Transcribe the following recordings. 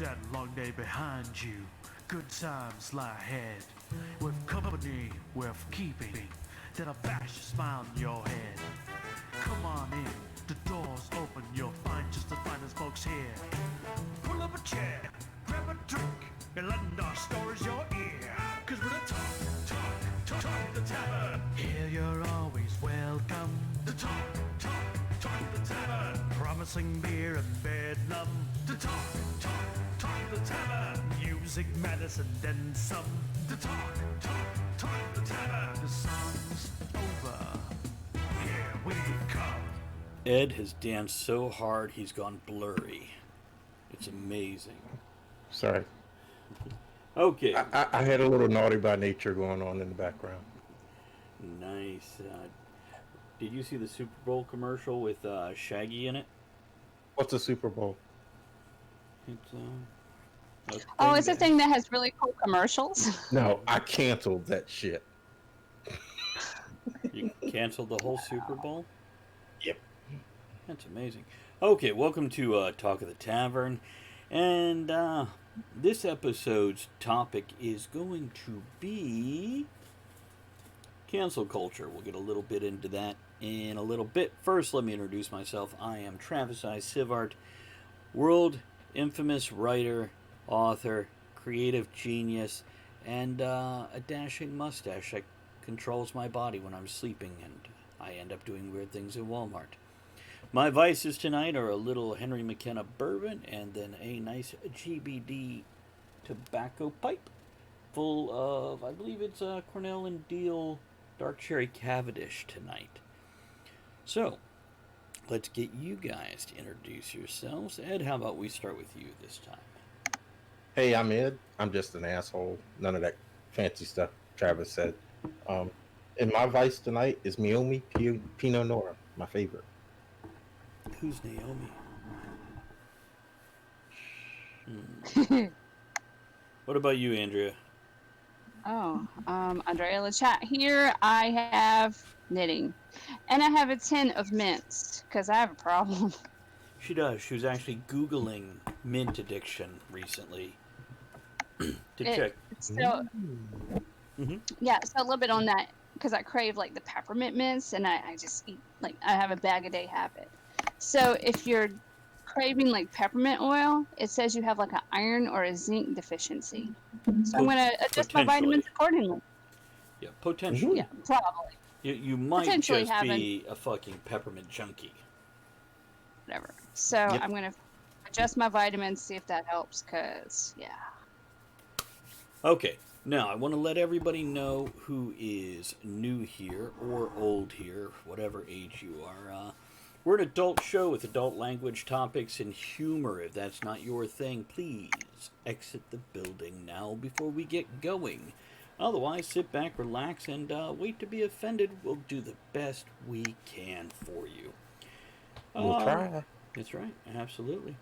that long day behind you. Good times lie ahead. With company worth keeping, that'll bash a smile in your head. Come on in, the door's open, you'll find just the finest folks here. Pull up a chair, grab a drink, and lend our stories your ear. Cause we're the talk the tavern. Here you're always welcome. The talk the tavern. Promising beer and bedlam. The talk the tavern. Music, medicine, then some. The talk the tavern. The song's over. Here we come. Ed has danced so hard he's gone blurry. It's amazing. Sorry. Okay. I had a little naughty by nature going on in the background. Nice. Did you see the Super Bowl commercial with Shaggy in it? What's the Super Bowl? It's a thing that has really cool commercials. No, I canceled that shit. You canceled the whole Super Bowl? Yep. That's amazing. Okay, welcome to Talk of the Tavern. And this episode's topic is going to be cancel culture. We'll get a little bit into that in a little bit. First, let me introduce myself. I am Travis I. Sivart, world infamous writer, author, creative genius, and a dashing mustache that controls my body when I'm sleeping, and I end up doing weird things in Walmart. My vices tonight are a little Henry McKenna bourbon and then a nice GBD tobacco pipe full of, I believe it's Cornell and Deal Dark Cherry Cavendish tonight. So, let's get you guys to introduce yourselves. Ed, how about we start with you this time? Hey, I'm Ed. I'm just an asshole. None of that fancy stuff Travis said. And my vice tonight is Meiomi Pinot Noir, my favorite. Who's Naomi? What about you, Andrea? Andrea Lachat here. I have knitting. And I have a tin of mints, because I have a problem. She does. She was actually Googling mint addiction recently to check. So, yeah, so a little bit on that, because I crave, like, the peppermint mints, and I just eat, like, I have a bag-a-day habit. So if you're craving, like, peppermint oil, it says you have, like, an iron or a zinc deficiency. So I'm going to adjust my vitamins accordingly. Yeah, potentially. Yeah, probably. You might just be a fucking peppermint junkie. Whatever. So I'm going to adjust my vitamins, see if that helps, because, yeah. Okay, now I want to let everybody know who is new here or old here, whatever age you are. We're an adult show with adult language, topics, and humor. If that's not your thing, please exit the building now before we get going. Otherwise, sit back, relax, and wait to be offended. We'll do the best we can for you. We'll try. That's right, absolutely.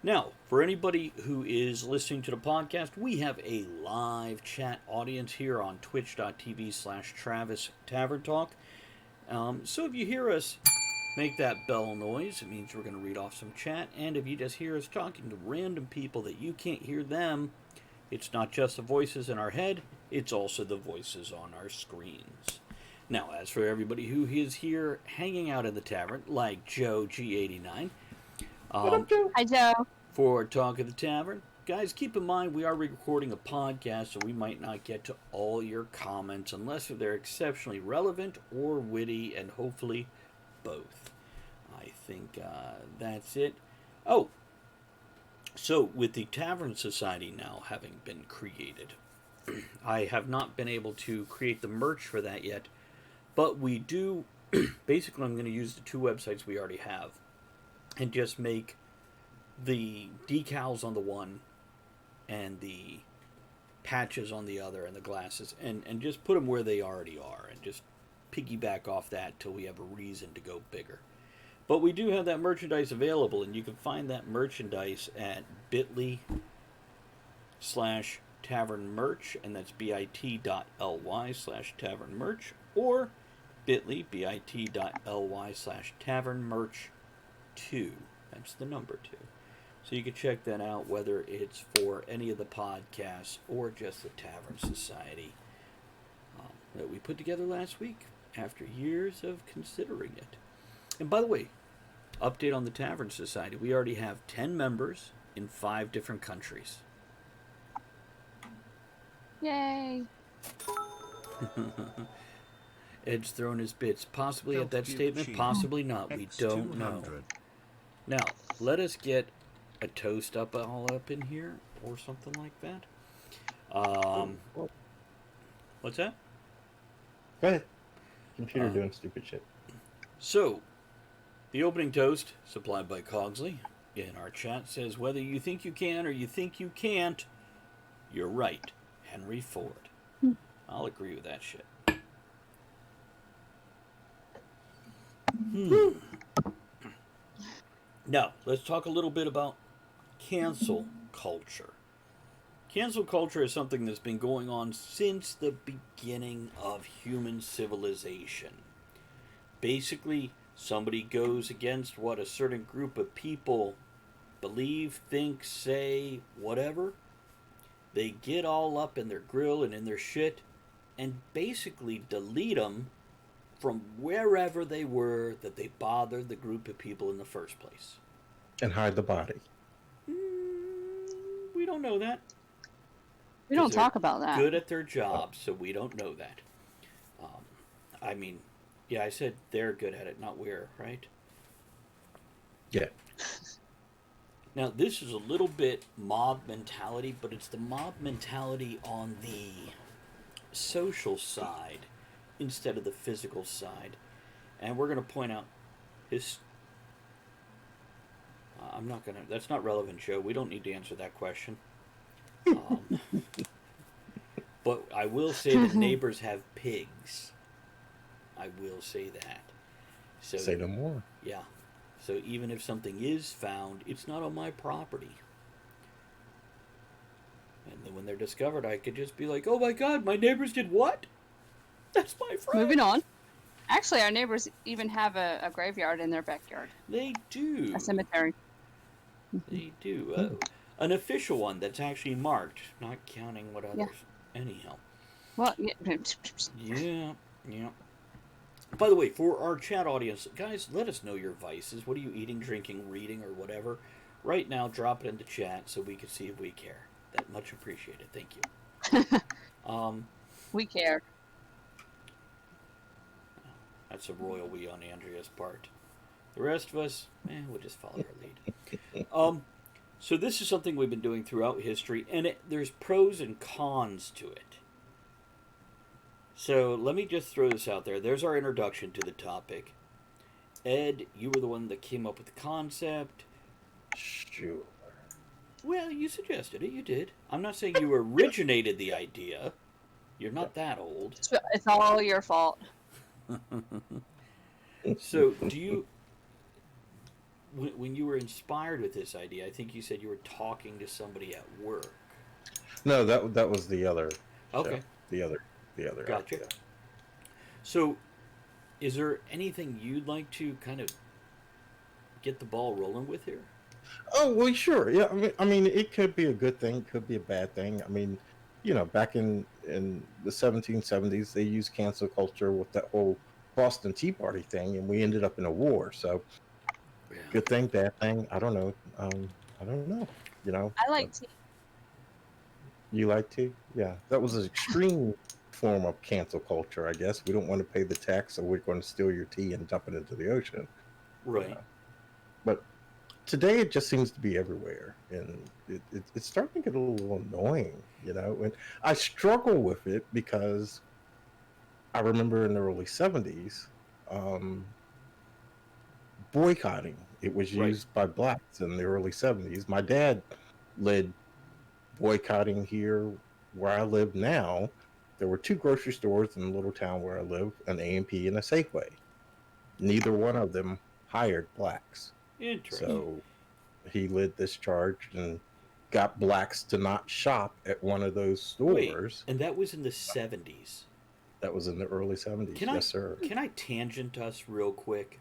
Now, for anybody who is listening to the podcast, we have a live chat audience here on twitch.tv/Travis Tavern Talk. So if you hear us make that bell noise, it means we're going to read off some chat. And if you just hear us talking to random people that you can't hear them, it's not just the voices in our head, it's also the voices on our screens. Now, as for everybody who is here hanging out in the tavern, like Joe G89, Hi, Joe. for Talk of the Tavern, guys, keep in mind we are recording a podcast, so we might not get to all your comments unless they're exceptionally relevant or witty, and hopefully both. I think that's it. Oh, so with the Tavern Society now having been created, I have not been able to create the merch for that yet, but we do. Basically, I'm going to use the two websites we already have and just make the decals on the one and the patches on the other and the glasses, and just put them where they already are and just piggyback off that till we have a reason to go bigger. But we do have that merchandise available, and you can find that merchandise at bit.ly/tavernmerch, and that's bit.ly/tavernmerch, or bit.ly/tavernmerch2. That's the number 2. So you can check that out, whether it's for any of the podcasts or just the Tavern Society that we put together last week after years of considering it. And by the way, update on the Tavern Society. We already have 10 members in 5 different countries. Yay! Ed's thrown his bits. Possibly at that statement, possibly not. We don't know. Now, let us get a toast all up in here or something like that. What's that? Go ahead. Computer doing stupid shit. So, the opening toast, supplied by Cogsley, in our chat says, whether you think you can or you think you can't, you're right. Henry Ford. I'll agree with that shit. Now, let's talk a little bit about cancel culture. Cancel culture is something that's been going on since the beginning of human civilization. Basically, somebody goes against what a certain group of people believe, think, say, whatever. They get all up in their grill and in their shit and basically delete them from wherever they were that they bothered the group of people in the first place. And hide the body. We don't know that. We don't talk about that. Good at their job, so we don't know that. I mean, yeah, I said they're good at it, not we're, right? Yeah. Now, this is a little bit mob mentality, but it's the mob mentality on the social side instead of the physical side. And we're going to point out his... I'm not going to... That's not relevant, Joe. We don't need to answer that question. But I will say that neighbors have pigs. I will say that. So, say no more. Yeah. So even if something is found, it's not on my property. And then when they're discovered, I could just be like, oh my god, my neighbors did what? That's my friend. Moving on. Actually, our neighbors even have a graveyard in their backyard. They do. A cemetery. They do. An official one that's actually marked, not counting what others. Yeah. Anyhow. Well, yeah. Yeah. By the way, for our chat audience, guys, let us know your vices. What are you eating, drinking, reading, or whatever? Right now, drop it in the chat so we can see if we care. That much appreciated. Thank you. We care. That's a royal we on Andrea's part. The rest of us, we'll just follow our lead. So this is something we've been doing throughout history, and there's pros and cons to it. So let me just throw this out there. There's our introduction to the topic. Ed, you were the one that came up with the concept. Sure. Well, you suggested it. You did. I'm not saying you originated the idea. You're not that old. It's all your fault. So, do you... When you were inspired with this idea, I think you said you were talking to somebody at work. No, that was the other. Okay. Show. The other. Gotcha. Idea. So, is there anything you'd like to kind of get the ball rolling with here? Oh well, sure. Yeah, I mean, it could be a good thing, it could be a bad thing. I mean, back in the 1770s, they used cancel culture with that whole Boston Tea Party thing, and we ended up in a war. So, yeah. Good thing, bad thing. I don't know. I don't know. I like tea. You like tea? Yeah, that was an extreme form of cancel culture, I guess. We don't want to pay the tax, so we're going to steal your tea and dump it into the ocean. Right. But today it just seems to be everywhere, and it's starting to get a little annoying, and I struggle with it because I remember in the early 70s boycotting. It was used by blacks in the early 70s. My dad led boycotting here where I live now. There were 2 grocery stores in the little town where I live, an A&P and a Safeway. Neither one of them hired blacks. Interesting. So he led this charge and got blacks to not shop at one of those stores. Wait, and that was in the 70s? That was in the early 70s, yes, sir. Can I tangent us real quick?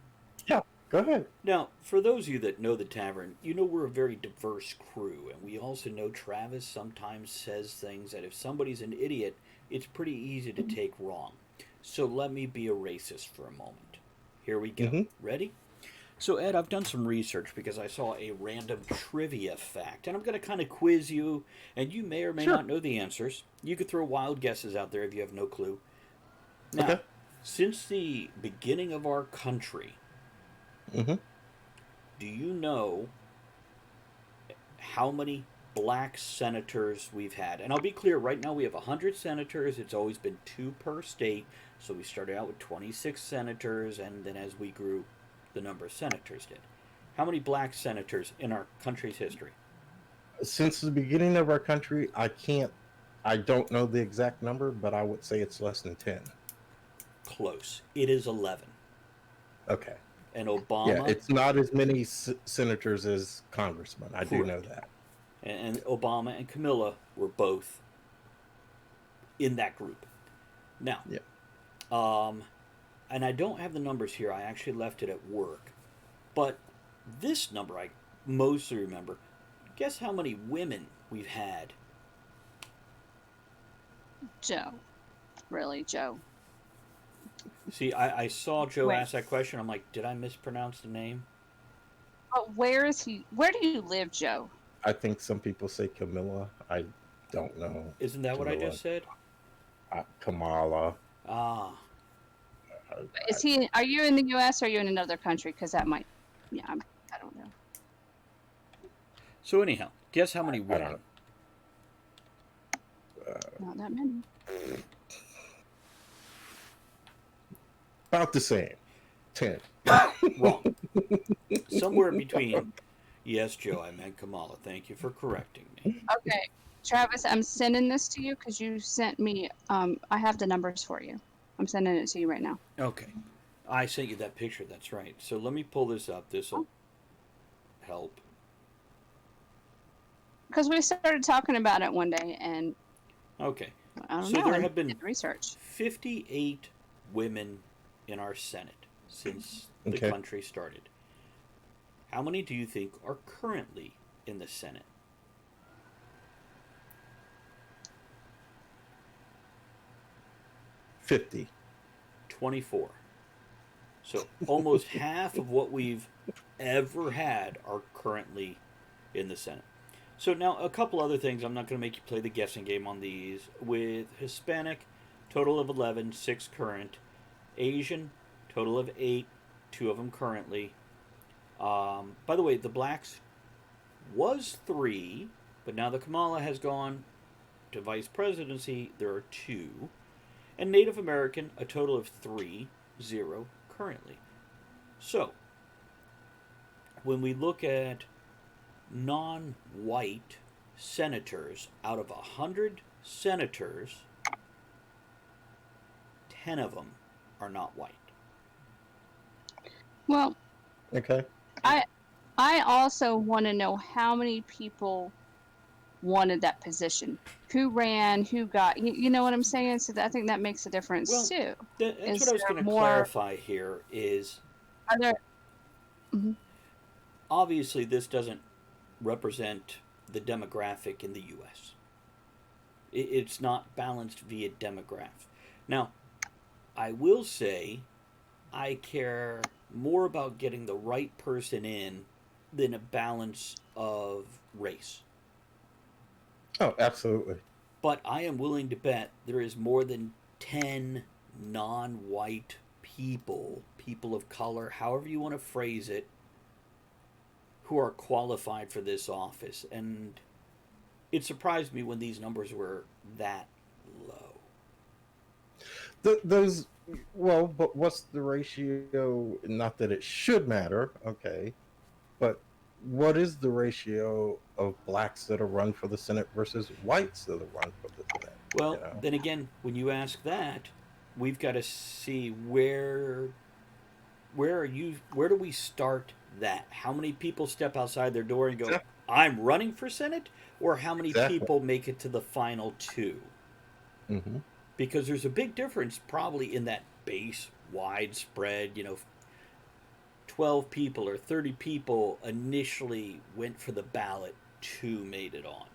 Yeah, Go ahead. Now, for those of you that know the Tavern, you know we're a very diverse crew, and we also know Travis sometimes says things that if somebody's an idiot, it's pretty easy to take wrong. So let me be a racist for a moment. Here we go. Mm-hmm. Ready? So, Ed, I've done some research because I saw a random trivia fact, and I'm going to kind of quiz you, and you may or may Sure. not know the answers. You could throw wild guesses out there if you have no clue. Now, Okay. since the beginning of our country, Mm-hmm. do you know how many black senators we've had? And I'll be clear, right now we have 100 senators. It's always been 2 per state. So we started out with 26 senators, and then as we grew, the number of senators did. How many black senators in our country's history? Since the beginning of our country, I don't know the exact number, but I would say it's less than 10. Close. It is 11. Okay. And Yeah, Obama, it's not as many senators as congressmen. I do know correct. that. And Obama and Camilla were both in that group. Now, Yeah. and I don't have the numbers here. I actually left it at work. But this number I mostly remember. Guess how many women we've had? Joe. Really, Joe. See, I saw Joe Wait. ask that question. I'm like, did I mispronounce the name? But where is he? Where do you live, Joe? I think some people say Camilla. I don't know. Isn't that what I Camilla. just said? Kamala. Ah, Is he? Are you in the U.S. or are you in another country? Because that might. Yeah, I don't know. so anyhow, guess how many I don't women? know. Not that many. About the same. 10. Wrong. Somewhere between. Yes, Joe, I meant Kamala. Thank you for correcting me. Okay, Travis, I'm sending this to you because you sent me. I have the numbers for you. I'm sending it to you right now. Okay. I sent you that picture, that's right. So let me pull this up. This will help. Because we started talking about it one day, and Okay. I don't So know. there I have been did research. 58 women in our Senate since the Okay. country started. How many do you think are currently in the Senate? 50. 24. So almost half of what we've ever had are currently in the Senate. So now a couple other things. I'm not going to make you play the guessing game on these. With Hispanic, total of 11, 6 current. Asian, total of 8, 2 of them currently. By the way, the blacks was 3, but now that Kamala has gone to vice presidency, there are 2. And Native American, a total of 3, 0 currently. So, when we look at non-white senators, out of 100 senators, 10 of them are not white. Well, Okay. I also want to know how many people wanted that position. Who ran? Who got? You know what I'm saying? So I think that makes a difference Well, too. That's Is what I was there going to more- clarify here is Are there? Mhm. obviously this doesn't represent the demographic in the U.S. It's not balanced via demograph. Now, I will say I care more about getting the right person in than a balance of race. Oh, absolutely. But I am willing to bet there is more than 10 non-white people, people of color, however you want to phrase it, who are qualified for this office. And it surprised me when these numbers were that low. Those, well, but what's the ratio? Not that it should matter, okay, but what is the ratio of blacks that are run for the Senate versus whites that are run for the Senate? Well, You know? then again, when you ask that, we've got to see where do we start that? How many people step outside their door and go, Exactly. I'm running for Senate? Or how many Exactly. people make it to the final 2? Mm-hmm. Because there's a big difference probably in that base, widespread, 12 people or 30 people initially went for the ballot, 2 made it on.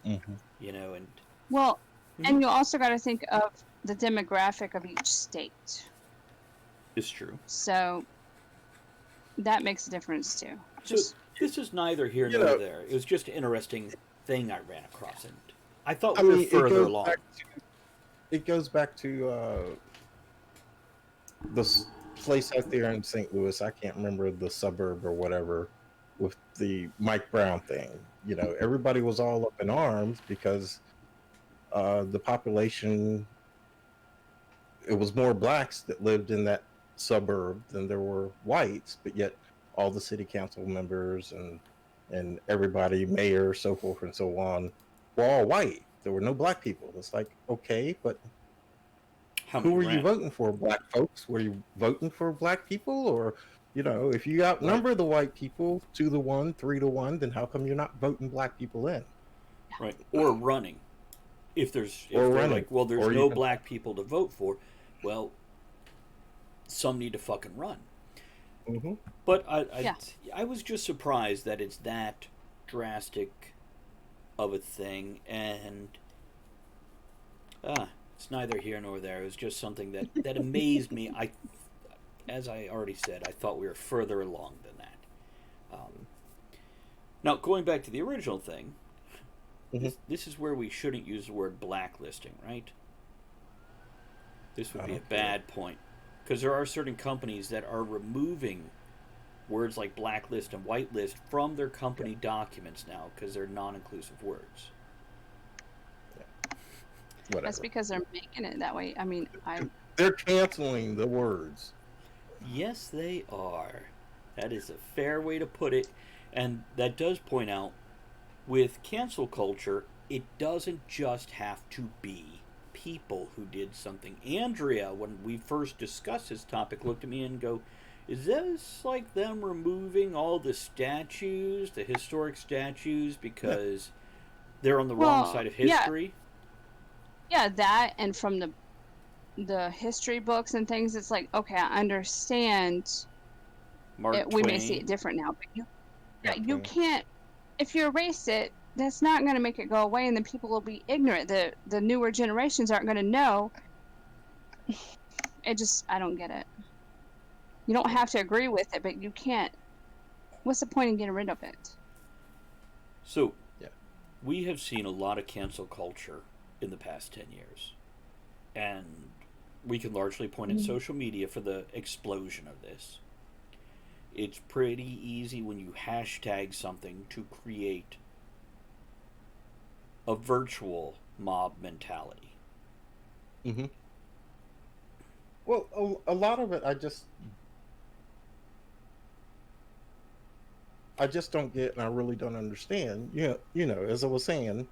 Mm-hmm. You know, and Well, Mhm. and you also got to think of the demographic of each state. It's true. So that makes a difference too. So this is neither here You nor know, there. It was just an interesting thing I ran across, and I thought I we were mean, further along. It goes back to this place out there in St. Louis. I can't remember the suburb or whatever with the Mike Brown thing. You know, everybody was all up in arms because the population, it was more blacks that lived in that suburb than there were whites, but yet all the city council members and everybody, mayor, so forth and so on, were all white. There were no black people. It's like, okay, but How who many were you ran? voting for? Black folks? Were you voting for black people? Or, you know, if you Right, outnumber the white people 2-1, 3-1, then how come you're not voting black people in right, or running. or If they're running? like, well, there's Or no even, black people to vote for, well, some need to fucking run. mm-hmm. But Yeah. I was just surprised that it's that drastic of a thing, and it's neither here nor there. It was just something that amazed me. As I already said, I thought we were further along than that. Now, going back to the original thing, Mm-hmm. this is where we shouldn't use the word blacklisting, right? This would I be a don't get it. bad point. Because there are certain companies that are removing words like blacklist and whitelist from their company documents now because they're non-inclusive words. Whatever. That's because they're making it that way. I mean, They're canceling the words. Yes, they are. That is a fair way to put it. And that does point out with cancel culture, it doesn't just have to be people who did something. Andrea, when we first discussed this topic, looked at me and go, is this like them removing all the statues, the historic statues, because they're on the wrong side of history? Yeah, that and from the history books and things, it's like, okay, I understand. Mark We may see Twain. it different now, but Mark you Twain. can't. If you erase it, that's not going to make it go away, and then people will be ignorant. The newer generations aren't going to know. I don't get it. You don't have to agree with it, but you can't. What's the point in getting rid of it? So, Yeah. we have seen a lot of cancel culture in the past 10 years. And we can largely point at social media for the explosion of this. It's pretty easy when you hashtag something to create a virtual mob mentality. Mm-hmm. Well, a lot of it, I just don't get, and I really don't understand. You know, as I was saying,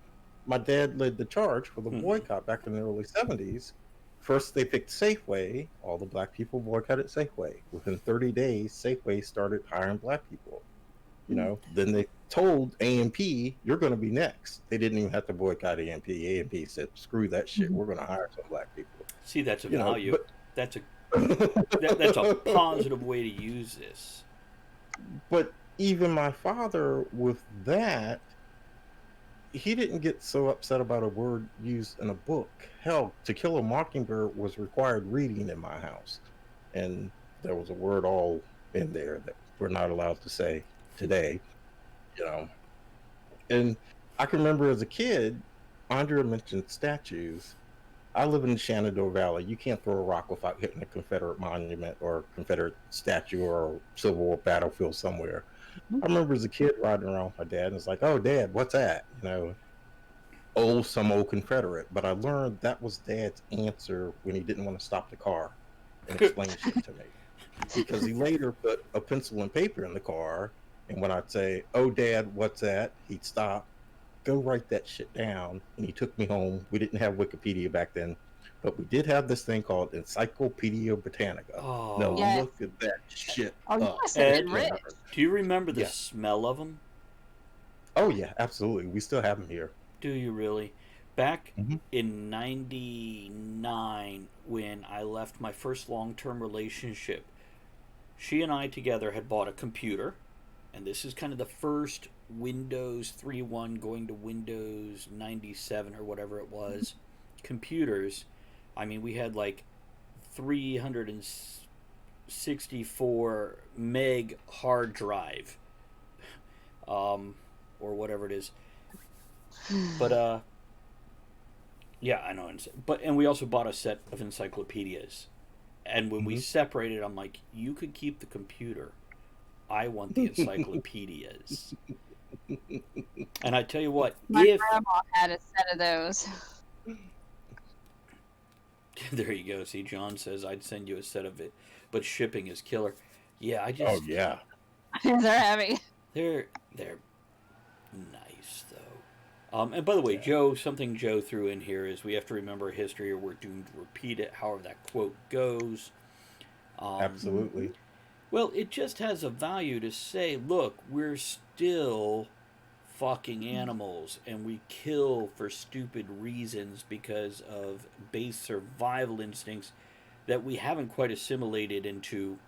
my dad led the charge for the boycott back in the early '70s. First, they picked Safeway. All the black people boycotted Safeway. Within 30 days, Safeway started hiring black people. You know, then they told A&P, "You're going to be next." They didn't even have to boycott A&P. A&P said, "Screw that shit. We're going to hire some black people." See, that's a You know, value. That's that's a positive way to use this. But even my father, with that, he didn't get so upset about a word used in a book. Hell, To Kill a Mockingbird was required reading in my house, and there was a word all in there that we're not allowed to say today. You know, and I can remember as a kid, Andrea mentioned statues. I live in the Shenandoah Valley. You can't throw a rock without hitting a Confederate monument or Confederate statue or Civil War battlefield somewhere. I remember as a kid riding around with my dad, and it's like, "Oh, Dad, what's that?" You know, some old Confederate. But I learned that was Dad's answer when he didn't want to stop the car and explain shit to me, because he later put a pencil and paper in the car, and when I'd say, "Oh, Dad, what's that?" he'd stop, go write that shit down, and he took me home. We didn't have Wikipedia back then, but we did have this thing called Encyclopedia Britannica. Now Oh, Yes. look at that shit Oh, you up. must have been Ed, rich. do you remember the Yeah. smell of them? Oh yeah, absolutely. We still have them here. Do you really? Back Mm-hmm. in '99, when I left my first long term relationship, she and I together had bought a computer, and this is kind of the first Windows 3.1 going to Windows 97 or whatever it was computers. I mean, we had like 364 meg hard drive, or whatever it is. But yeah, I know. And we also bought a set of encyclopedias. And when we separated, I'm like, you could keep the computer. I want the encyclopedias. And I tell you what, My grandma had a set of those. There you go. See, John says I'd send you a set of it, but shipping is killer. Yeah, I just. Oh yeah. They're heavy. They're nice though. And by the way, Joe, something Joe threw in here is we have to remember history or we're doomed to repeat it. However that quote goes. Absolutely. Well, it just has a value to say, look, we're still fucking animals and we kill for stupid reasons because of base survival instincts that we haven't quite assimilated into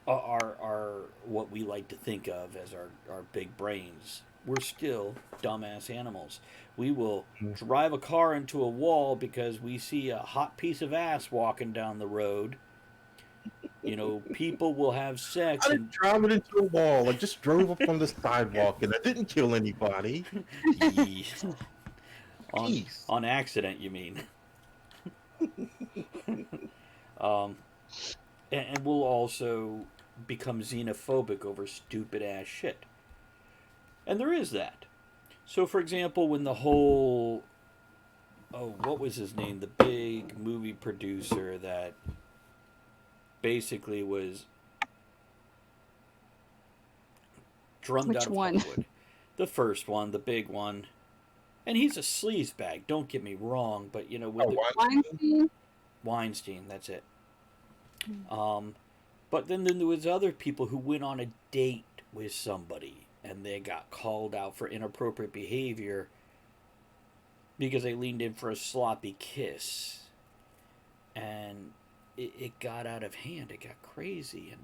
our what we like to think of as our big brains. We're still dumbass animals. We will drive a car into a wall because we see a hot piece of ass walking down the road. You know, people will have sex. I didn't drive it into a wall. I just drove up on the sidewalk and I didn't kill anybody. on accident, you mean? And we'll also become xenophobic over stupid ass shit. And there is that. So, for example, when the whole... Oh, what was his name? The big movie producer that basically was drummed out of Hollywood. The first one, the big one. And he's a sleazebag, don't get me wrong, but, you know... Weinstein, that's it. But then there was other people who went on a date with somebody and they got called out for inappropriate behavior because they leaned in for a sloppy kiss. And it got out of hand. It got crazy.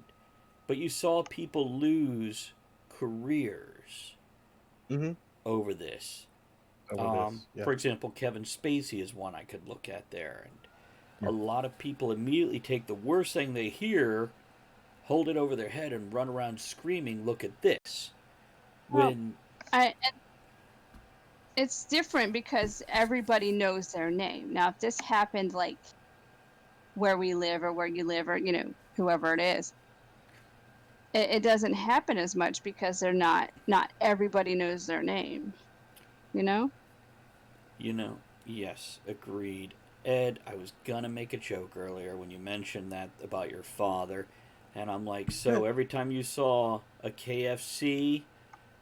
But you saw people lose careers over this. For example, Kevin Spacey is one I could look at there. And a lot of people immediately take the worst thing they hear, hold it over their head, and run around screaming, look at this. It's different because everybody knows their name. Now, if this happened, like, where we live or where you live or, you know, whoever it is, it doesn't happen as much because they're not everybody knows their name, you know? You know, yes, agreed. Ed, I was gonna make a joke earlier when you mentioned that about your father, and I'm like, so every time you saw a KFC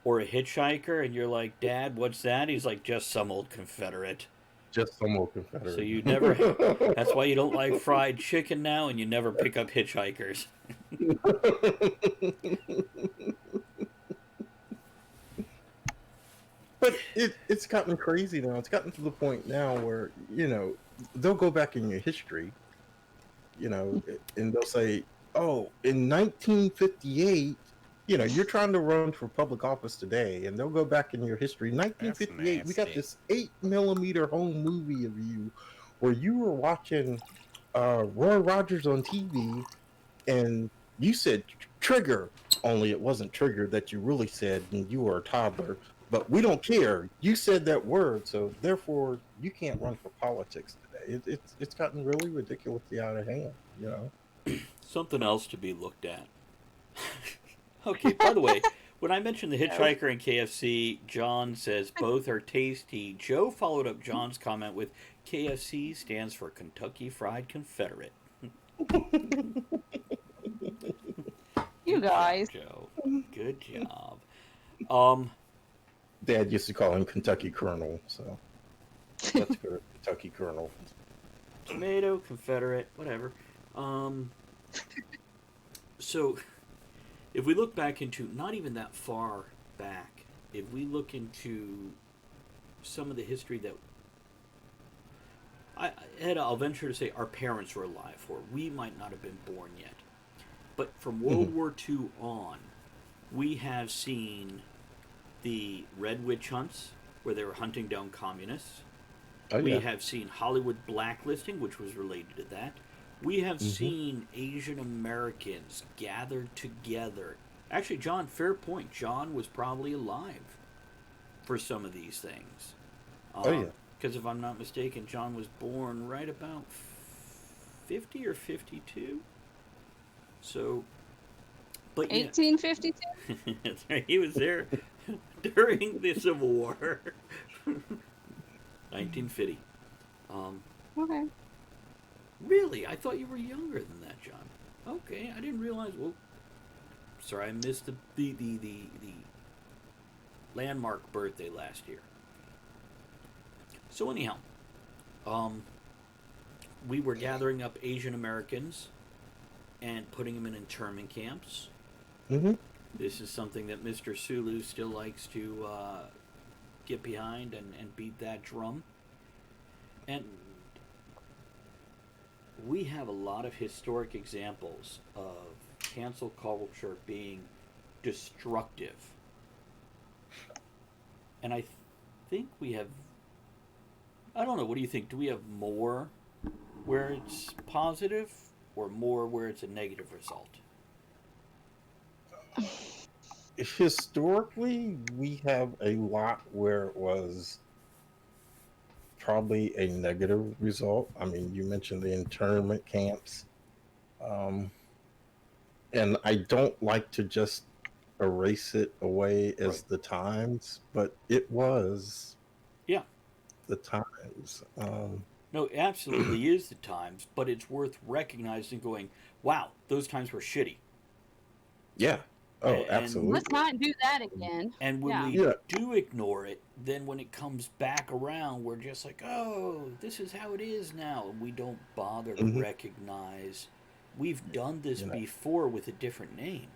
or a hitchhiker and you're like, Dad, what's that? He's like, just some old Confederate. Just some old Confederate. So you never, that's why you don't like fried chicken now and you never pick up hitchhikers. But it's gotten crazy now. It's gotten to the point now where, you know, they'll go back in your history, you know, and they'll say, oh, in 1958, you know, you're trying to run for public office today, and they'll go back in your history. 1958, we got this 8mm home movie of you where you were watching Roy Rogers on TV, and you said trigger, only it wasn't trigger that you really said, and you were a toddler. But we don't care. You said that word, so therefore you can't run for politics today. It's gotten really ridiculously out of hand, you know. Something else to be looked at. Okay, by the way, when I mentioned the hitchhiker and KFC, John says both are tasty. Joe followed up John's comment with KFC stands for Kentucky Fried Confederate. You guys. Joe. Good job. Dad used to call him Kentucky Colonel, so let's go to Kentucky Colonel. Tomato, Confederate, whatever. So, if we look back into, not even that far back, if we look into some of the history that, I'll venture to say our parents were alive for. We might not have been born yet. But from World War II on, we have seen the Red Witch hunts, where they were hunting down communists. Oh We yeah. have seen Hollywood blacklisting, which was related to that. We have seen Asian Americans gathered together. Actually, John, fair point. John was probably alive for some of these things. Oh yeah. Because if I'm not mistaken, John was born right about 50 or 52. So, but yeah. 1852. That's right. He was there during the Civil War. 1950. Okay. Really? I thought you were younger than that, John. Okay, I didn't realize. Well, sorry, I missed the landmark birthday last year. So anyhow, we were gathering up Asian Americans and putting them in internment camps. This is something that Mr. Sulu still likes to get behind and beat that drum. And we have a lot of historic examples of cancel culture being destructive. And I think we have, I don't know, what do you think? Do we have more where it's positive or more where it's a negative result? Historically, we have a lot where it was probably a negative result. I mean, you mentioned the internment camps. And I don't like to just erase it away as the times, but it was Yeah. the times. No, it absolutely is the times, but it's worth recognizing going, wow, those times were shitty. Yeah. Oh, And- absolutely. Let's not do that again. And when Yeah. we Yeah. do ignore it, then when it comes back around, we're just like, oh, this is how it is now. And we don't bother to recognize we've done this before with a different name.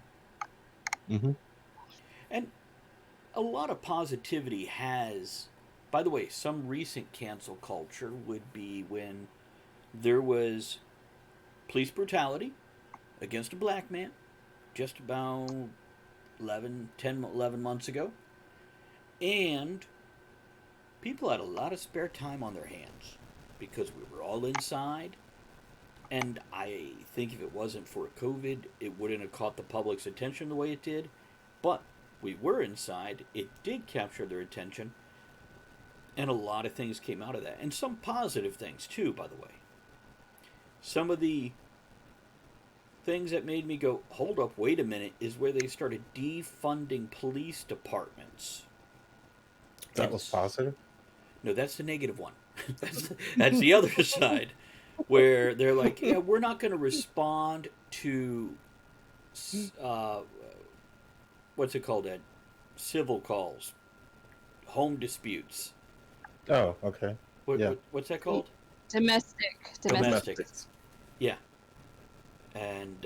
And a lot of positivity has, by the way, some recent cancel culture would be when there was police brutality against a black man just about 11 months ago. And people had a lot of spare time on their hands because we were all inside. And I think if it wasn't for COVID, it wouldn't have caught the public's attention the way it did. But we were inside. It did capture their attention. And a lot of things came out of that. And some positive things, too, by the way. Some of the things that made me go, hold up, wait a minute, is where they started defunding police departments. That was positive? No, that's the negative one. that's the other side, where they're like, yeah, we're not going to respond to, what's it called, Ed? Civil calls, home disputes. Oh, okay. What's that called? Domestic. Domestics. Yeah. And,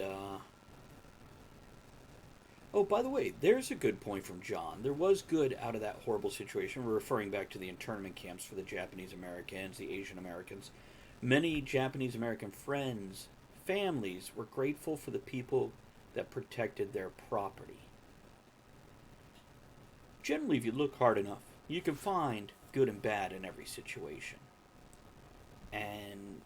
oh, by the way, there's a good point from John. There was good out of that horrible situation. We're referring back to the internment camps for the Japanese Americans, the Asian Americans. Many Japanese American friends, families, were grateful for the people that protected their property. Generally, if you look hard enough, you can find good and bad in every situation. And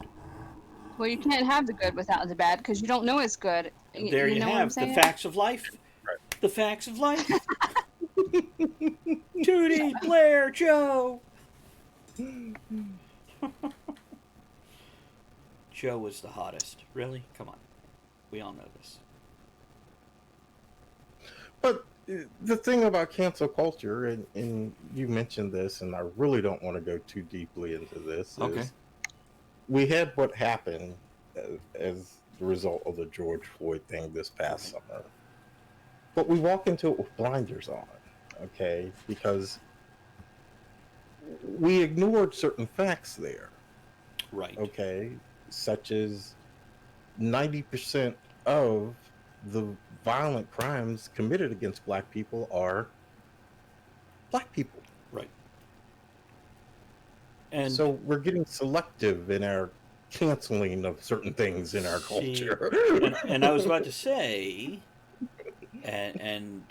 Well, you can't have the good without the bad because you don't know it's good. there you know have the facts of life. Right. The facts of life. Judy, Blair, Joe. Joe was the hottest. Really? Come on. We all know this. But the thing about cancel culture, and you mentioned this, and I really don't want to go too deeply into this, is we had what happened as the result of the George Floyd thing this past summer. But we walk into it with blinders on, okay? Because we ignored certain facts there. Right. Okay? Such as 90% of the violent crimes committed against black people are black people. Right. And so we're getting selective in our canceling of certain things in our See, culture. and I was about to say, and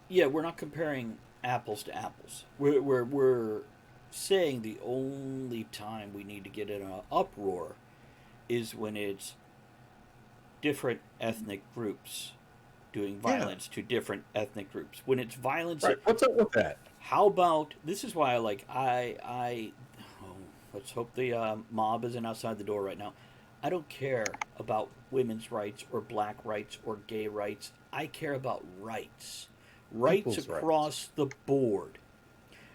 yeah, we're not comparing apples to apples. We're saying the only time we need to get in an uproar is when it's different ethnic groups doing Yeah, violence to different ethnic groups. When it's violence, right. What's up with that? how about this is why I oh, let's hope the mob isn't outside the door right now. I don't care about women's rights or black rights or gay rights. I care about rights. Rights People's rights. across the board.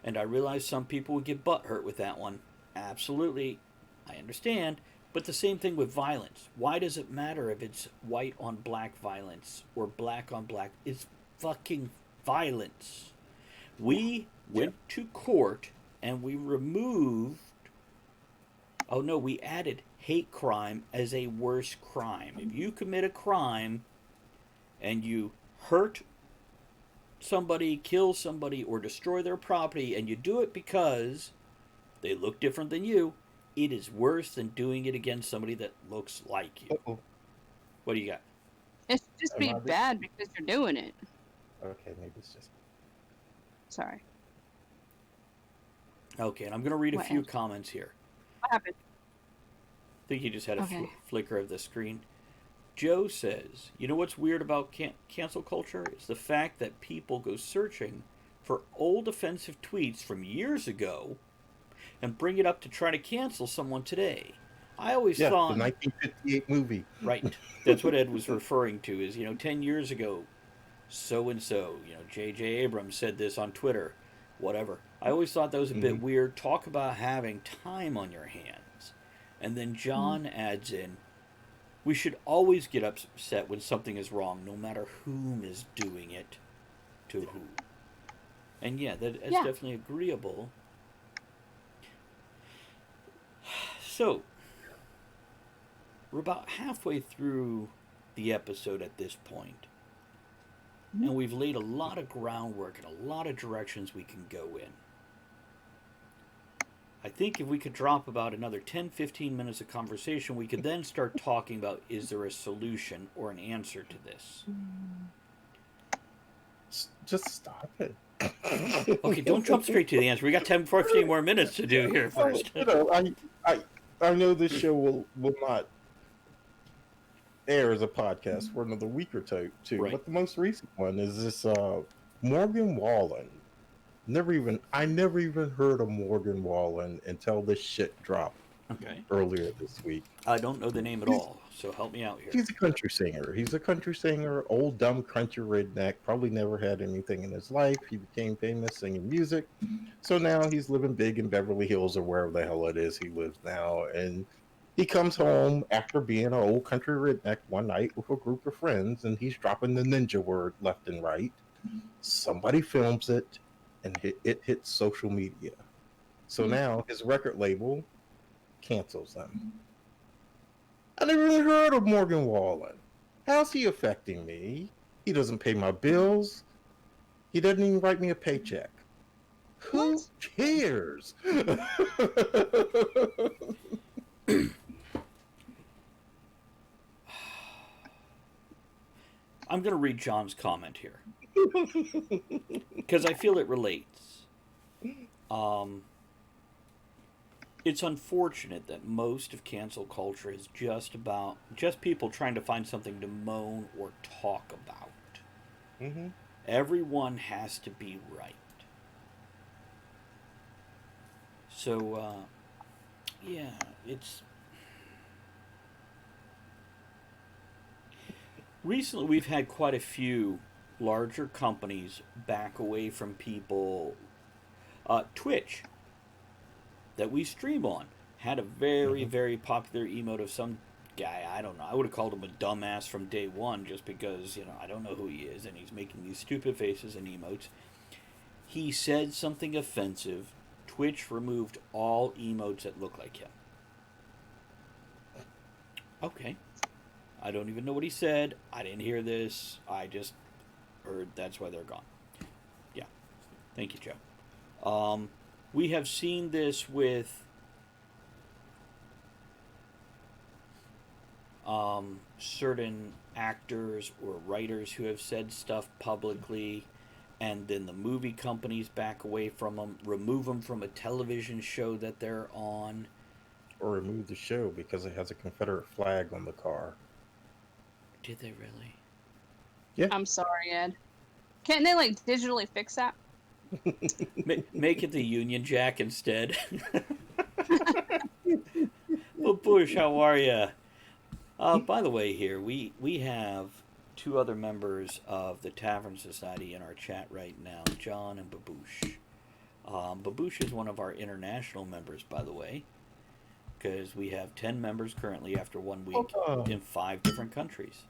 And I realize some people would get butthurt with that one. Absolutely. I understand. But the same thing with violence. Why does it matter if it's white on black violence or black on black? It's fucking violence. We Yeah. went to court and we removed. Oh no, we added hate crime as a worse crime. If you commit a crime and you hurt somebody, kill somebody, or destroy their property, and you do it because they look different than you, it is worse than doing it against somebody that looks like you. Uh-oh. What do you got? It should just Am be I bad because you're doing it. Okay, maybe it's just. Sorry. Okay, and I'm going to read a What few else? comments here. What happened? I think you just had a Okay. flicker of the screen. Joe says, you know what's weird about cancel culture? It's the fact that people go searching for old offensive tweets from years ago and bring it up to try to cancel someone today. I always Yeah, thought, the 1958 movie. right, that's what Ed was referring to is, 10 years ago, so and so, J.J. Abrams said this on Twitter, whatever. I always thought that was a bit weird. Talk about having time on your hands. And then John adds in, we should always get upset when something is wrong, no matter whom is doing it to who. And yeah, that's Yeah. definitely agreeable. So, we're about halfway through the episode at this point, and we've laid a lot of groundwork and a lot of directions we can go in. I think if we could drop about another 10-15 minutes of conversation, we could then start talking about is there a solution or an answer to this. Just stop it. Okay, don't jump straight to the answer. We got 10-15 more minutes to do here first. I know this show will not air as a podcast for another week or two. Right. But the most recent one is this Morgan Wallen. I never even heard of Morgan Wallen until this shit dropped Okay. earlier this week. I don't know the name at all, so help me out here. He's a country singer. He's a country singer, old dumb country redneck, probably never had anything in his life. He became famous singing music. So now he's living big in Beverly Hills or wherever the hell it is he lives now. And he comes home after being an old country redneck one night with a group of friends, and he's dropping the ninja word left and right. Somebody films it, and it hits social media. So now his record label cancels him. I never even heard of Morgan Wallen. How's he affecting me? He doesn't pay my bills. He doesn't even write me a paycheck. Who What? cares? I'm going to read John's comment here because I feel it relates. It's unfortunate that most of cancel culture is just people trying to find something to moan or talk about. Mm-hmm. Everyone has to be right. So, yeah, it's... Recently, we've had quite a few larger companies back away from people. Twitch, that we stream on, had a very, very popular emote of some guy. I don't know. I would have called him a dumbass from day one just because, I don't know who he is, and he's making these stupid faces and emotes. He said something offensive. Twitch removed all emotes that look like him. Okay. I don't even know what he said. I didn't hear this. I just heard that's why they're gone. Yeah. Thank you, Joe. We have seen this with certain actors or writers who have said stuff publicly, and then the movie companies back away from them, remove them from a television show that they're on. Or remove the show because it has a Confederate flag on the car. Did they really? Yeah. I'm sorry, Ed. Can't they like digitally fix that? Make it the Union Jack instead. Well, Bush, how are you? By the way, here we have two other members of the Tavern Society in our chat right now, John and Baboosh. Baboosh is one of our international members, by the way, because we have 10 members currently after 1 week in 5 different countries.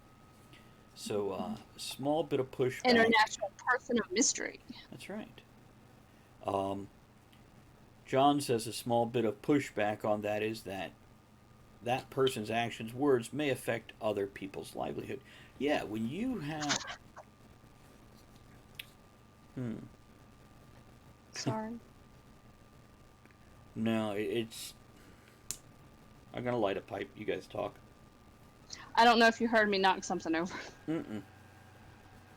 So, a small bit of pushback. International person of mystery. That's right. John says a small bit of pushback on that is that person's actions, words may affect other people's livelihood. Yeah, when you have... Sorry. No, it's... I'm going to light a pipe. You guys talk. I don't know if you heard me knock something over. Mm-mm.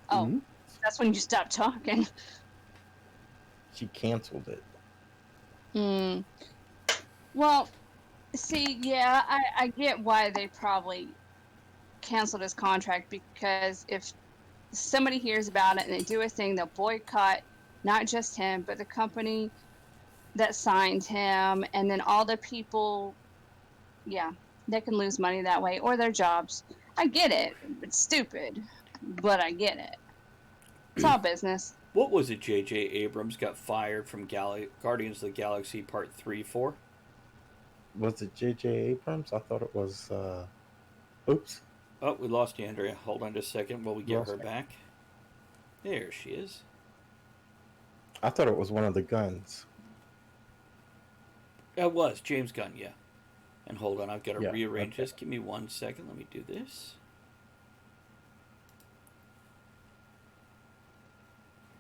Oh, that's when you stopped talking. She canceled it. Well, see, yeah, I get why they probably canceled his contract, because if somebody hears about it and they do a thing, they'll boycott not just him, but the company that signed him, and then all the people, yeah, they can lose money that way, or their jobs. I get it. It's stupid, but I get it. It's all business. What was it J.J. Abrams got fired from Guardians of the Galaxy Part 3 for? Was it J.J. Abrams? I thought it was... Oops. Oh, we lost you, Andrea. Hold on just a second while we get her back. There she is. I thought it was one of the guns. It was. James Gunn, yeah. And hold on, I've got to rearrange this. Give me 1 second. Let me do this.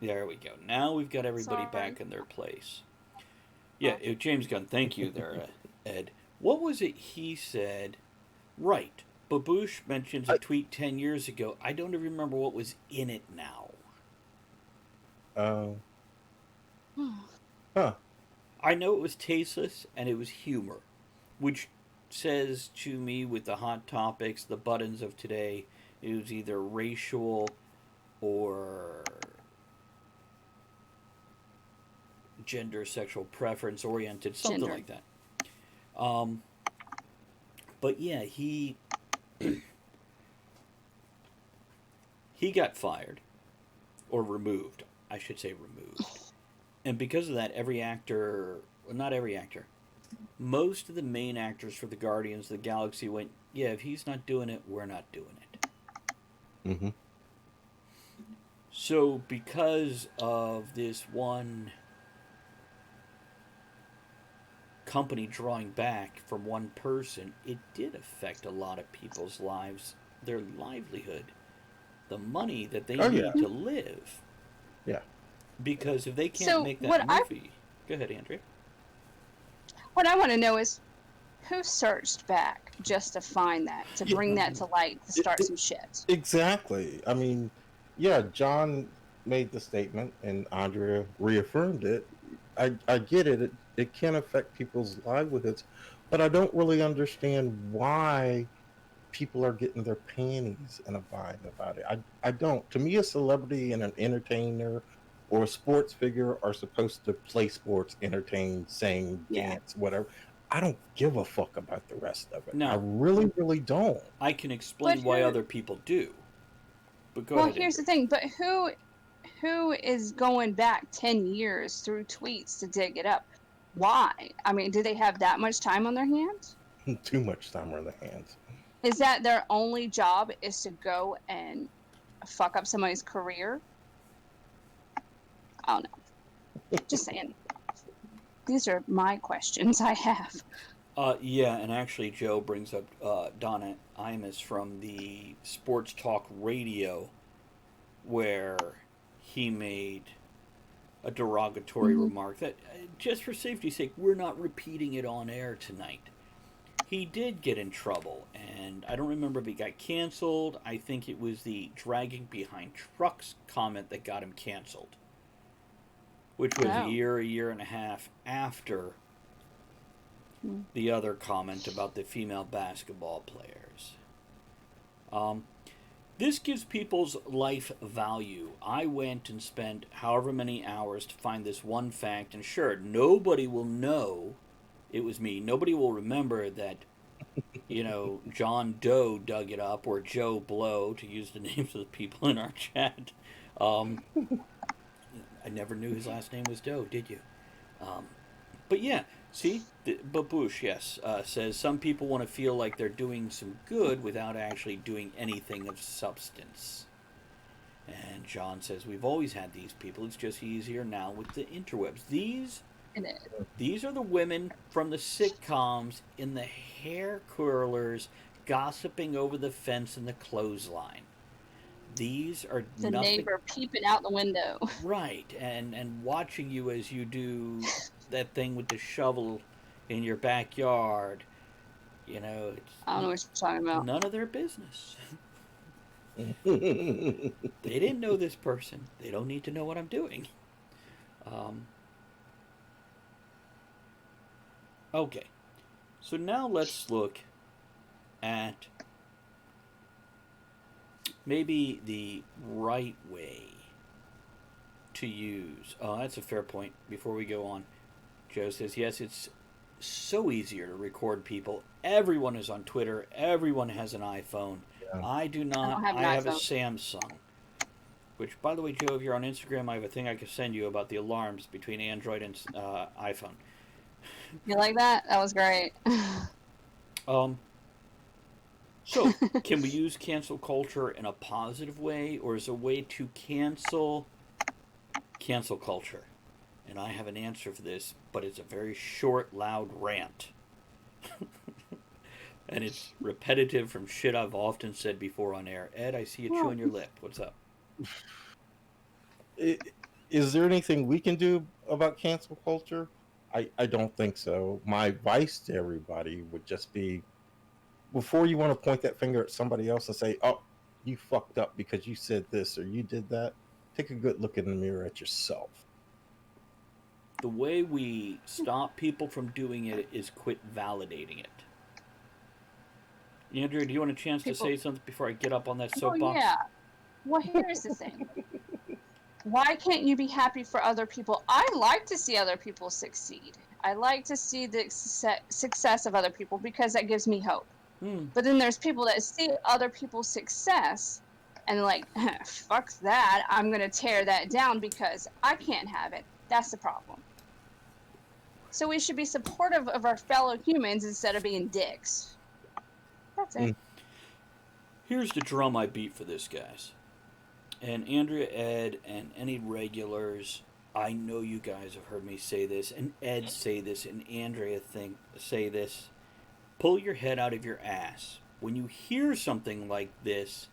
There we go. Now we've got everybody back in their place. Yeah, James Gunn, thank you there, Ed. What was it he said? Right. Baboosh mentions a tweet 10 years ago. I don't even remember what was in it now. I know it was tasteless and it was humor, which says to me, with the hot topics, the buttons of today, it was either racial or gender, sexual preference oriented, something like that. But yeah, he got fired, or removed, I should say removed. And because of that, every actor, well, not every actor, most of the main actors for the Guardians of the Galaxy went, yeah, if he's not doing it, we're not doing it. Mm-hmm. So because of this one company drawing back from one person, it did affect a lot of people's lives, their livelihood, the money that they need to live. Yeah. Because if they can't make that movie... Go ahead, Andrea. What I want to know is, who searched back just to find that, to bring that to light, to start some shit? Exactly. I mean, yeah, John made the statement and Andrea reaffirmed it. I get it. It can affect people's livelihoods, but I don't really understand why people are getting their panties in a bind about it. I don't. To me, a celebrity and an entertainer or a sports figure are supposed to play sports, entertain, sing, dance, whatever. I don't give a fuck about the rest of it. No. I really, really don't. I can explain why other people do. But go ahead. Well, here's the thing. But who is going back 10 years through tweets to dig it up? Why? I mean, do they have that much time on their hands? Too much time on their hands. Is that their only job, is to go and fuck up somebody's career? I don't know. Just saying. These are my questions I have. Yeah, and actually Joe brings up Donna Imus from the Sports Talk Radio, where he made a derogatory remark that, just for safety's sake, we're not repeating it on air tonight. he did get in trouble, and I don't remember if he got canceled. I think it was the dragging behind trucks comment that got him canceled, which was a year and a half after the other comment about the female basketball players. This gives people's life value. I went and spent however many hours to find this one fact, and sure, nobody will know it was me. Nobody will remember that, John Doe dug it up, or Joe Blow, to use the names of the people in our chat. I never knew his last name was Doe, did you? But yeah, see, Baboosh, yes, says some people want to feel like they're doing some good without actually doing anything of substance. And John says, we've always had these people. It's just easier now with the interwebs. These are the women from the sitcoms in the hair curlers gossiping over the fence in the clothesline. These are the neighbor peeping out the window. Right, and watching you as you do that thing with the shovel in your backyard. I don't know what you're talking about. None of their business. They didn't know this person. They don't need to know what I'm doing. Okay, so now let's look at maybe the right way to use. Oh, that's a fair point. Before we go on, Joe says, yes, it's so easier to record people. Everyone is on Twitter. Everyone has an iPhone. Yeah. I do not. I have a Samsung. Which, by the way, Joe, if you're on Instagram, I have a thing I can send you about the alarms between Android and iPhone. You like that? That was great. So, can we use cancel culture in a positive way, or is a way to cancel culture? And I have an answer for this, but it's a very short, loud rant. And it's repetitive from shit I've often said before on air. Ed, I see you chewing your lip. What's up? Is there anything we can do about cancel culture? I don't think so. My advice to everybody would just be, before you want to point that finger at somebody else and say, oh, you fucked up because you said this or you did that, take a good look in the mirror at yourself. The way we stop people from doing it is quit validating it. Andrea, do you want a chance to say something before I get up on that soapbox? Oh, yeah. Well, here's the thing. Why can't you be happy for other people? I like to see other people succeed. I like to see the success of other people because that gives me hope. But then there's people that see other people's success and like, fuck that. I'm going to tear that down because I can't have it. That's the problem. So we should be supportive of our fellow humans instead of being dicks. That's it. Here's the drum I beat for this, guys. And Andrea, Ed, and any regulars, I know you guys have heard me say this, and Ed say this, and Andrea say this. Pull your head out of your ass. When you hear something like this,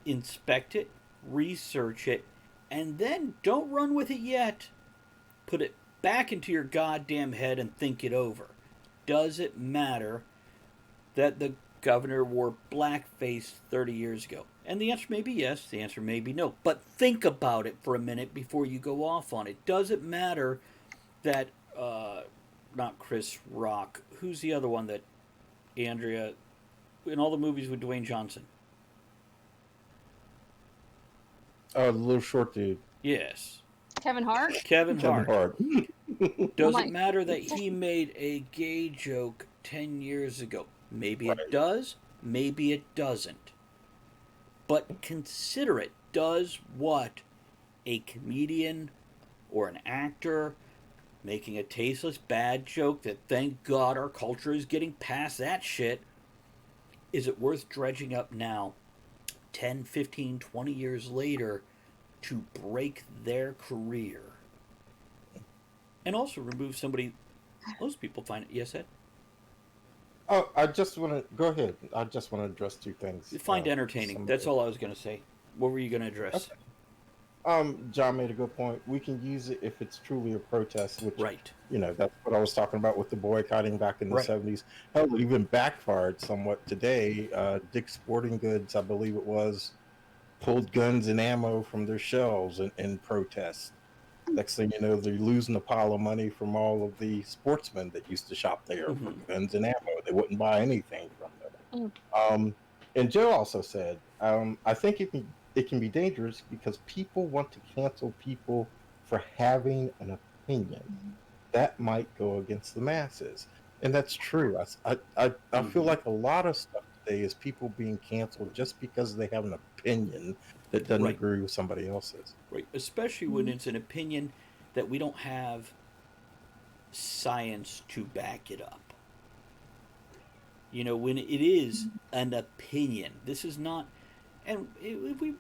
inspect it, research it, and then don't run with it yet. Put it back into your goddamn head and think it over. Does it matter that the governor wore blackface 30 years ago? And the answer may be yes, the answer may be no. But think about it for a minute before you go off on it. Does it matter that, not Chris Rock, who's the other one that Andrea, in all the movies with Dwayne Johnson? Oh, the little short dude. Yes. Kevin Hart? Kevin Hart. Does it matter that he made a gay joke 10 years ago? Maybe it does, maybe it doesn't. But consider it. Does what a comedian or an actor making a tasteless bad joke that, thank God, our culture is getting past that shit, is it worth dredging up now, 10, 15, 20 years later, to break their career? And also remove somebody, most people find it, yes, Ed? Oh, I just want to, go ahead. I just want to address two things. Find entertaining. That's all I was going to say. What were you going to address? John made a good point. We can use it if it's truly a protest, which, Right. that's what I was talking about with the boycotting back in the Right. 70s. Hell, it even backfired somewhat today. Dick's Sporting Goods, I believe it was, pulled guns and ammo from their shelves in protest. Next thing you know, they're losing a pile of money from all of the sportsmen that used to shop there for Mm-hmm. guns and ammo. They wouldn't buy anything from them. Mm. And Joe also said, I think it can be dangerous because people want to cancel people for having an opinion that might go against the masses, and that's true. I feel Mm-hmm. like a lot of stuff today is people being canceled just because they have an opinion that doesn't Right. agree with somebody else's. Right. Especially when it's an opinion that we don't have science to back it up. When it is an opinion, this is not, and if we,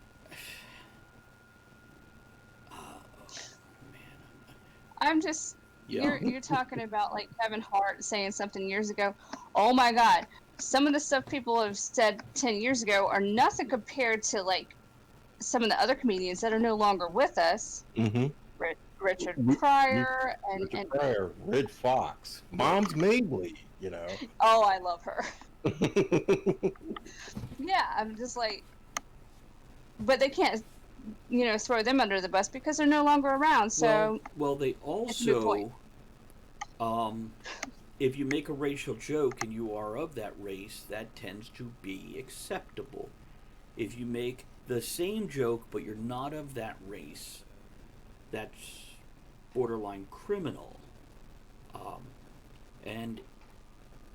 oh man, I'm just yeah, you're talking about like Kevin Hart saying something years ago. Oh my God, some of the stuff people have said 10 years ago are nothing compared to like some of the other comedians that are no longer with us. Mm-hmm. Richard We, Pryor Richard and Pryor, Red Fox, Mom's Mabley. oh, I love her. Yeah, I'm just like, but they can't, throw them under the bus because they're no longer around. So well, they it's a good point. also, if you make a racial joke and you are of that race, that tends to be acceptable. If you make the same joke but you're not of that race, that's borderline criminal. And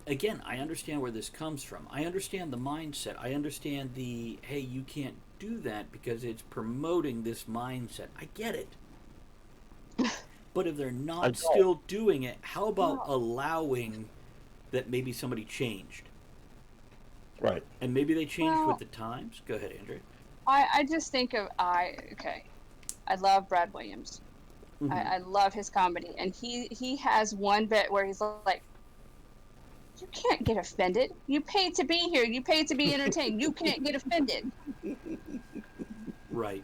again, I understand where this comes from. I understand the mindset. I understand the, hey, you can't do that because it's promoting this mindset. I get it. But if they're not still doing it, how about allowing that maybe somebody changed? Right. And maybe they changed with the times? Go ahead, Andrea. I just think of, I love Brad Williams. Mm-hmm. I love his comedy. And he has one bit where he's like, you can't get offended. You paid to be here. You paid to be entertained. You can't get offended. Right.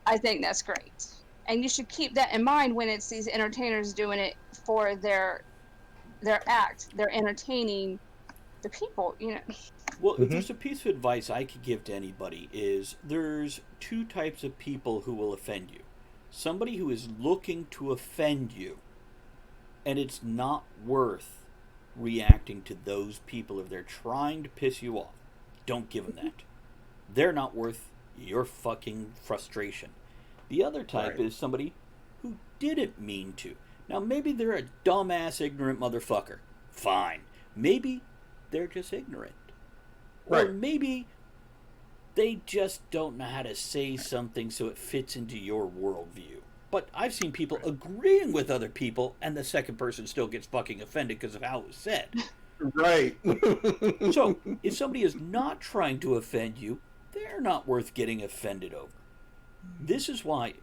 I think that's great. And you should keep that in mind when it's these entertainers doing it for their act. They're entertaining the people, Well, if there's a piece of advice I could give to anybody is there's two types of people who will offend you. Somebody who is looking to offend you, and it's not worth reacting to those people if they're trying to piss you off. Don't give them that. They're not worth your fucking frustration. The other type is somebody who didn't mean to. Now, maybe they're a dumbass, ignorant motherfucker. Fine. Maybe they're just ignorant. Or maybe they just don't know how to say something so it fits into your worldview. But I've seen people agreeing with other people, and the second person still gets fucking offended because of how it was said. Right. So, if somebody is not trying to offend you, they're not worth getting offended over. This is why,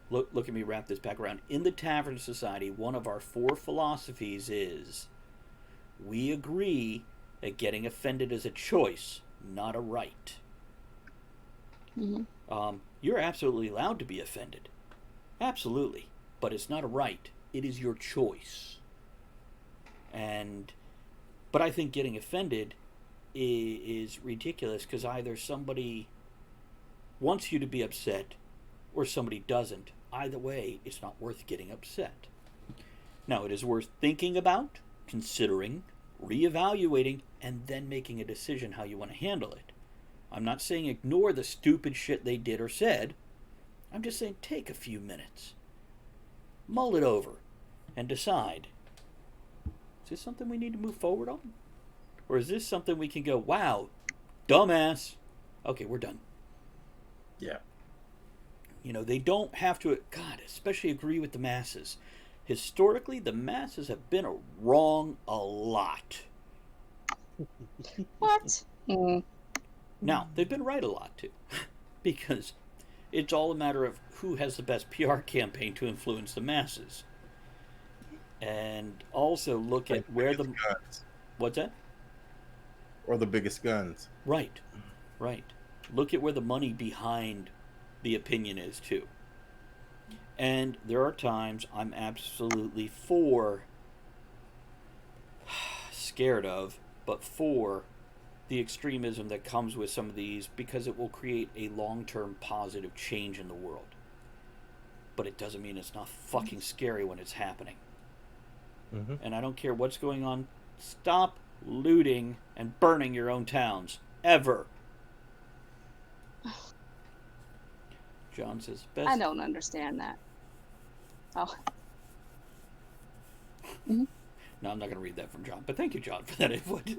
look at me wrap this back around. In the Tavern Society, one of our 4 philosophies is we agree that getting offended is a choice, not a right. Mm-hmm. You're absolutely allowed to be offended. Absolutely. But it's not a right. It is your choice. But I think getting offended is ridiculous because either somebody wants you to be upset or somebody doesn't. Either way, it's not worth getting upset. Now, it is worth thinking about, considering, reevaluating, and then making a decision how you want to handle it. I'm not saying ignore the stupid shit they did or said. I'm just saying take a few minutes. Mull it over and decide, is this something we need to move forward on? Or is this something we can go, wow, dumbass. Okay, we're done. Yeah. They don't have to, God, especially agree with the masses. Historically, the masses have been wrong a lot. What? Now, they've been right a lot, too. Because it's all a matter of who has the best PR campaign to influence the masses. And also look at where the... guns. What's that? Or the biggest guns. Right. Look at where the money behind the opinion is too. And there are times I'm absolutely scared of, but for the extremism that comes with some of these, because it will create a long-term positive change in the world. But it doesn't mean it's not fucking scary when it's happening. Mm-hmm. And I don't care what's going on. Stop looting and burning your own towns. Ever. John says best. I don't understand that. Oh. Mm-hmm. No, I'm not going to read that from John. But thank you, John, for that input.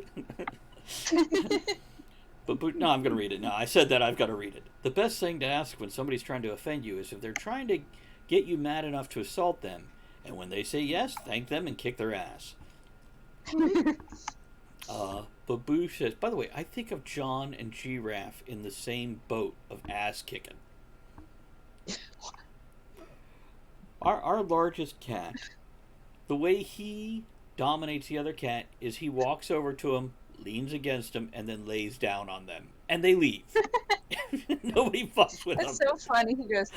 but no, I'm going to read it. No, I said that. I've got to read it. The best thing to ask when somebody's trying to offend you is if they're trying to get you mad enough to assault them. And when they say yes, thank them and kick their ass. Babu says, by the way, I think of John and Giraffe in the same boat of ass kicking. Our largest cat, the way he dominates the other cat is he walks over to him, leans against him, and then lays down on them. And they leave. Nobody fucks with him. That's so funny. He goes,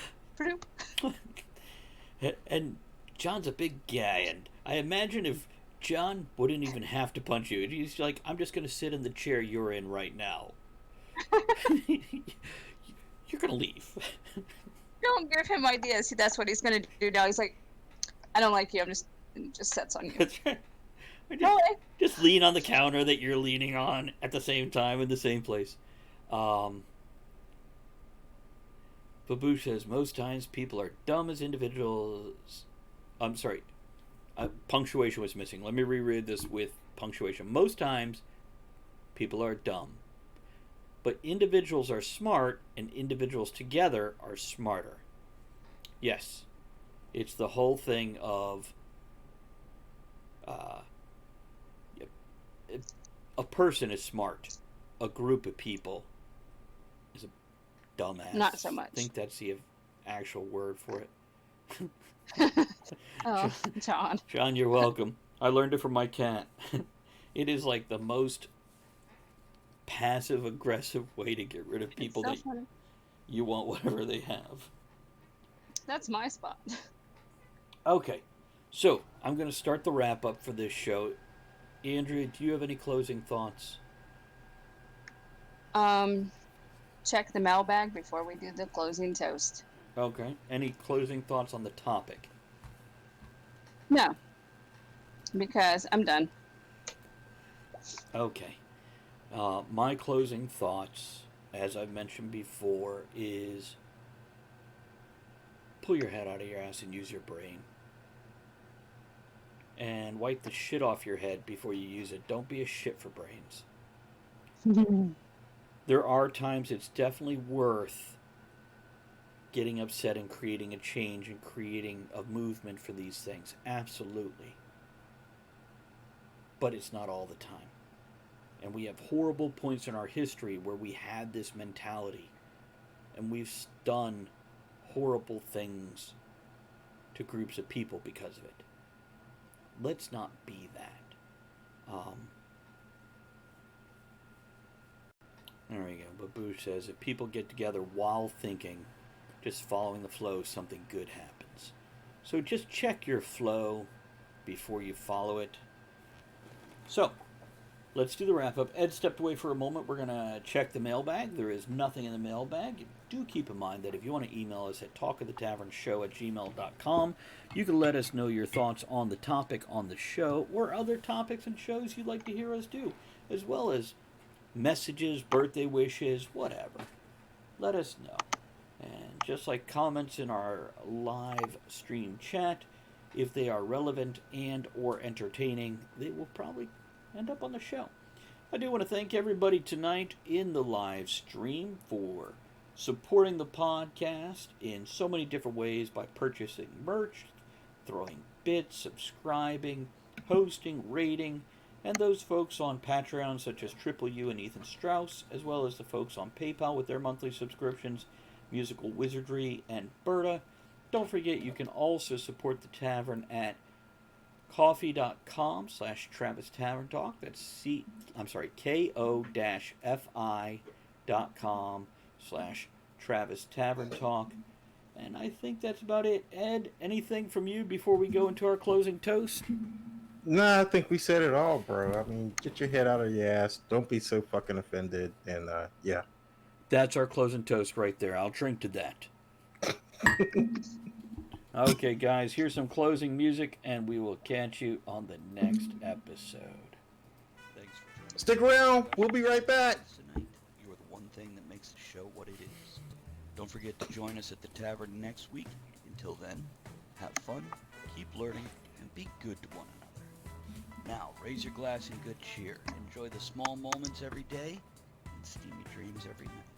and John's a big guy, and I imagine if John wouldn't even have to punch you. He's like, I'm just going to sit in the chair you're in right now. You're going to leave. Don't give him ideas. See, that's what he's going to do now. He's like, I don't like you. I'm just sets on you. That's right. Just lean on the counter that you're leaning on at the same time in the same place. Babu says, most times people are dumb as individuals. I'm sorry. Punctuation was missing. Let me reread this with punctuation. Most times people are dumb. But individuals are smart, and individuals together are smarter. Yes. It's the whole thing of a person is smart. A group of people is a dumbass. Not so much. I think that's the actual word for it. Oh, John. John, you're welcome. I learned it from my cat. It is like the most passive-aggressive way to get rid of people so that funny. You want whatever they have. That's my spot. Okay, so I'm going to start the wrap-up for this show. Andrea, do you have any closing thoughts? Check the mailbag before we do the closing toast. Okay. Any closing thoughts on the topic? No. Because I'm done. Okay. My closing thoughts, as I've mentioned before, is pull your head out of your ass and use your brain. And wipe the shit off your head before you use it. Don't be a shit for brains. There are times it's definitely worth getting upset and creating a change and creating a movement for these things. Absolutely. But it's not all the time. And we have horrible points in our history where we had this mentality. And we've done horrible things to groups of people because of it. Let's not be that. There we go. Babu says, if people get together while thinking, just following the flow, something good happens. So just check your flow before you follow it. So, let's do the wrap-up. Ed stepped away for a moment. We're going to check the mailbag. There is nothing in the mailbag. Do keep in mind that if you want to email us at talkoftheTavernshow@gmail.com, you can let us know your thoughts on the topic on the show or other topics and shows you'd like to hear us do, as well as messages, birthday wishes, whatever. Let us know. And just like comments in our live stream chat, if they are relevant and or entertaining, they will probably end up on the show. I do want to thank everybody tonight in the live stream for supporting the podcast in so many different ways by purchasing merch, throwing bits, subscribing, hosting, rating, and those folks on Patreon such as Triple U and Ethan Strauss, as well as the folks on PayPal with their monthly subscriptions, Musical Wizardry and Berta. Don't forget you can also support the Tavern at ko-fi.com/Travis Tavern Talk. That's ko-fi.com/ Travis Tavern Talk. And I think that's about it. Ed, anything from you before we go into our closing toast? Nah, I think we said it all, bro. I mean, get your head out of your ass. Don't be so fucking offended. And yeah. That's our closing toast right there. I'll drink to that. Okay, guys, here's some closing music, and we will catch you on the next episode. Thanks for joining us. Stick around. We'll be right back. Tonight, you are the one thing that makes the show what it is. Don't forget to join us at the Tavern next week. Until then, have fun, keep learning, and be good to one another. Now, raise your glass in good cheer. Enjoy the small moments every day and steamy dreams every night.